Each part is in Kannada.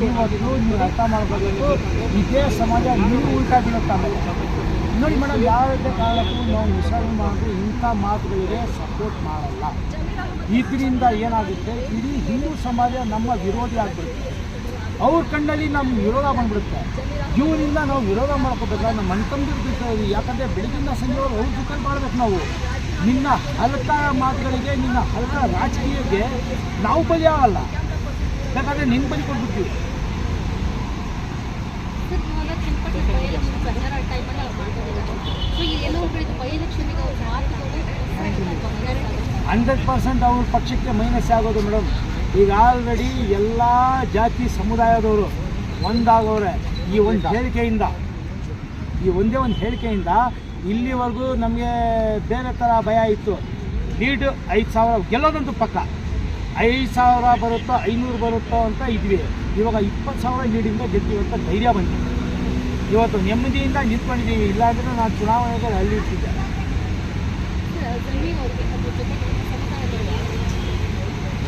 ಇವತ್ತು ನೀವು ಅರ್ಥ ಮಾಡ್ಕೋಬೇಕು, ಇದೇ ಸಮಾಜ ನೀವು ಉಲ್ಟಾ ಬೀಳುತ್ತೆ. ಆಮೇಲೆ ನೋಡಿ ಮೇಡಮ್, ಯಾವುದೇ ಕಾರಣಕ್ಕೂ ನಾವು ಮುಸಲ್ಮಾನರು ಇಂಥ ಮಾತುಗಳಿಗೆ ಸಪೋರ್ಟ್ ಮಾಡಲ್ಲ. ಇದರಿಂದ ಏನಾಗುತ್ತೆ, ಇಡೀ ಹಿಂದೂ ಸಮಾಜ ನಮ್ಮ ವಿರೋಧಿ ಆಗಿಬಿಡುತ್ತೆ. ಅವ್ರ ಕಣ್ಣಲ್ಲಿ ನಮ್ಮ ವಿರೋಧ ಬಂದ್ಬಿಡುತ್ತೆ. ಇವನಿಂದ ನಾವು ವಿರೋಧ ಮಾಡ್ಕೋಬೇಕಾದ್ರೆ ನಮ್ಮ ಮಣ್ತಂಬಿರ್ಬೇಕು. ಯಾಕಂದರೆ ಬೆಳಗಿನ ಸಂಜೆಯವರು ಅವ್ರ ದುಃಖ ಮಾಡಬೇಕು ನಾವು. ನಿನ್ನ ಹಲಕ ಮಾತುಗಳಿಗೆ, ನಿನ್ನ ಹಲಕ ರಾಜಕೀಯಕ್ಕೆ ನಾವು ಬಲಿ ಆಗಲ್ಲ. ಯಾಕಂದರೆ ನಿನ್ನ ಬಲಿ ಕೊಟ್ಬಿಡ್ತೀವಿ. ಹಂಡ್ರೆಡ್ ಪರ್ಸೆಂಟ್ ಅವ್ರ ಪಕ್ಷಕ್ಕೆ ಮೈನಸ್ ಆಗೋದು ಮೇಡಮ್. ಈಗ ಆಲ್ರೆಡಿ ಎಲ್ಲ ಜಾತಿ ಸಮುದಾಯದವರು ಒಂದಾಗವ್ರೆ ಈ ಒಂದು ಹೇಳಿಕೆಯಿಂದ. ಈ ಒಂದೇ ಒಂದು ಹೇಳಿಕೆಯಿಂದ ಇಲ್ಲಿವರೆಗೂ ನಮಗೆ ಬೇರೆ ಥರ ಭಯ ಇತ್ತು. ಲೀಡ್ 5,000 ಗೆಲ್ಲೋದಂತೂ ಪಕ್ಕ. 5,000 ಬರುತ್ತೋ 500 ಬರುತ್ತೋ ಅಂತ ಇದ್ವಿ. ಇವಾಗ 20,000 ಲೀಡಿಂದ ಗೆಲ್ತೀವಿ ಅಂತ ಧೈರ್ಯ ಬಂದಿದೆ. ಇವತ್ತು ನೆಮ್ಮದಿಯಿಂದ ನಿಂತ್ಕೊಂಡಿದ್ದೀವಿ. ಇಲ್ಲಾಂದರೆ ನಾನು ಚುನಾವಣೆಗೆ ಅಲ್ಲಿ ಇರ್ತಿದ್ದೆ.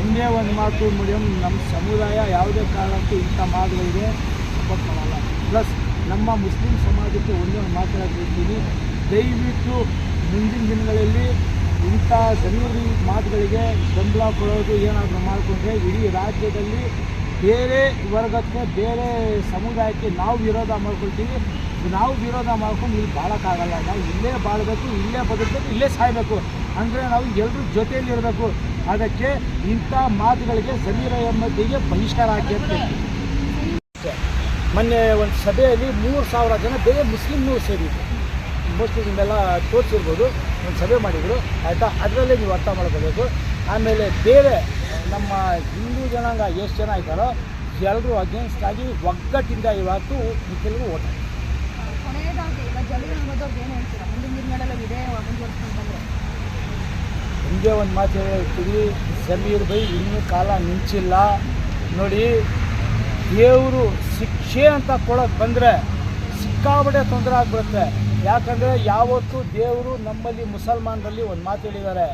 ಒಂದೇ ಒಂದು ಮಾತು ಮೇಡಮ್, ನಮ್ಮ ಸಮುದಾಯ ಯಾವುದೇ ಕಾರಣಕ್ಕೂ ಇಂಥ ಮಾತುಗಳಿಗೆ ಸಪೋರ್ಟ್ ಮಾಡಲ್ಲ. ಪ್ಲಸ್ ನಮ್ಮ ಮುಸ್ಲಿಂ ಸಮಾಜಕ್ಕೆ ಒಂದೇ ಒಂದು ಮಾತಾಡ್ತಿರ್ತೀನಿ, ದಯವಿಟ್ಟು ಮುಂದಿನ ದಿನಗಳಲ್ಲಿ ಇಂಥ ಧನ್ಯವಾದ ಮಾತುಗಳಿಗೆ ಬೆಂಬಲ ಕೊಡೋದು ಏನಾದರೂ ಮಾಡಿಕೊಂಡ್ರೆ ಇಡೀ ರಾಜ್ಯದಲ್ಲಿ ಬೇರೆ ವರ್ಗಕ್ಕೆ, ಬೇರೆ ಸಮುದಾಯಕ್ಕೆ ನಾವು ವಿರೋಧ ಮಾಡ್ಕೊಳ್ತೀವಿ. ನಾವು ವಿರೋಧ ಮಾಡ್ಕೊಂಡು ಇಲ್ಲಿ ಬಾಳೋಕ್ಕಾಗಲ್ಲ. ನಾವು ಇಲ್ಲೇ ಬಾಳಬೇಕು, ಇಲ್ಲೇ ಬದುಕಬೇಕು, ಇಲ್ಲೇ ಸಾಯಬೇಕು. ಅಂದರೆ ನಾವು ಎಲ್ಲರೂ ಜೊತೆಯಲ್ಲಿರಬೇಕು. ಅದಕ್ಕೆ ಇಂಥ ಮಾತುಗಳಿಗೆ ಜಮೀರ್ ಅಹ್ಮದಿಗೆ ಬಹಿಷ್ಕಾರ ಹಾಕಿ ಅಂತ ಹೇಳ್ತೀವಿ. ಮೊನ್ನೆ ಒಂದು ಸಭೆಯಲ್ಲಿ 3,000 ಜನ ಬೇರೆ ಮುಸ್ಲಿಮ್ನೂ ಸೇರಿದ್ರು. ಮೋಸ್ಟ್ಲಿ ನಿಮ್ಮೆಲ್ಲ ತೋರಿಸಿರ್ಬೋದು, ಒಂದು ಸಭೆ ಮಾಡಿದರು ಆಯಿತಾ. ಅದರಲ್ಲೇ ನೀವು ಅರ್ಥ ಮಾಡ್ಕೋಬೇಕು. ಆಮೇಲೆ ಬೇರೆ ನಮ್ಮ ಹಿಂದೂ ಜನಾಂಗ ಎಷ್ಟು ಜನ ಇದ್ದಾರೋ ಎಲ್ಲರೂ ಅಗೇನ್ಸ್ಟ್ ಆಗಿ ಒಗ್ಗಟ್ಟಿಂದ ಇವತ್ತು ಕೆಲವರು ಓಟ್ ಹಾಕಿ. ಹಿಂಗೆ ಒಂದು ಮಾತು ಹೇಳ್ತೀವಿ, ಜಮೀರ್ ಬೈ ಇನ್ನೂ ಕಾಲ ಮಿಂಚಿಲ್ಲ. ನೋಡಿ, ದೇವರು ಶಿಕ್ಷೆ ಅಂತ ಕೊಡೋಕ್ಕೆ ಬಂದರೆ ಸಿಕ್ಕಾಬಟ್ಟೆ ತೊಂದರೆ ಆಗಿಬಿಡುತ್ತೆ. ಯಾಕಂದರೆ ಯಾವತ್ತೂ ದೇವರು ನಮ್ಮಲ್ಲಿ ಮುಸಲ್ಮಾನರಲ್ಲಿ ಒಂದು ಮಾತು ಹೇಳಿದ್ದಾರೆ,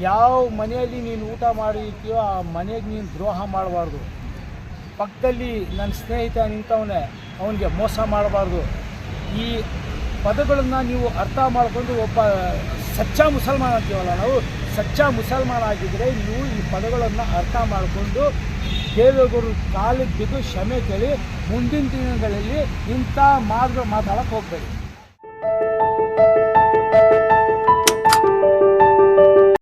ಯಾವ ಮನೆಯಲ್ಲಿ ನೀನು ಊಟ ಮಾಡಿರ್ತೀಯೋ ಆ ಮನೆಗೆ ನೀನು ದ್ರೋಹ ಮಾಡಬಾರ್ದು. ಪಕ್ಕದಲ್ಲಿ ನನ್ನ ಸ್ನೇಹಿತ ನಿಂತವನೇ, ಅವನಿಗೆ ಮೋಸ ಮಾಡಬಾರ್ದು. ಈ ಪದಗಳನ್ನು ನೀವು ಅರ್ಥ ಮಾಡಿಕೊಂಡು ಒಬ್ಬ ಸಚ್ಚ ಮುಸಲ್ಮಾನ ಅಂತೀವಲ್ಲ ನಾವು, ಸಚ್ಚ ಮುಸಲ್ಮಾನ ಆಗಿದ್ದರೆ ನೀವು ಈ ಪದಗಳನ್ನು ಅರ್ಥ ಮಾಡಿಕೊಂಡು ದೇವೇಗೌಡರು ಕಾಲಿಗೆ ಬಿದ್ದು ಕ್ಷಮೆ ಕೇಳಿ ಮುಂದಿನ ದಿನಗಳಲ್ಲಿ ಇಂಥ ಮಾತುಗಳು ಮಾತಾಡೋಕ್ಕೆ ಹೋಗಬೇಡಿ.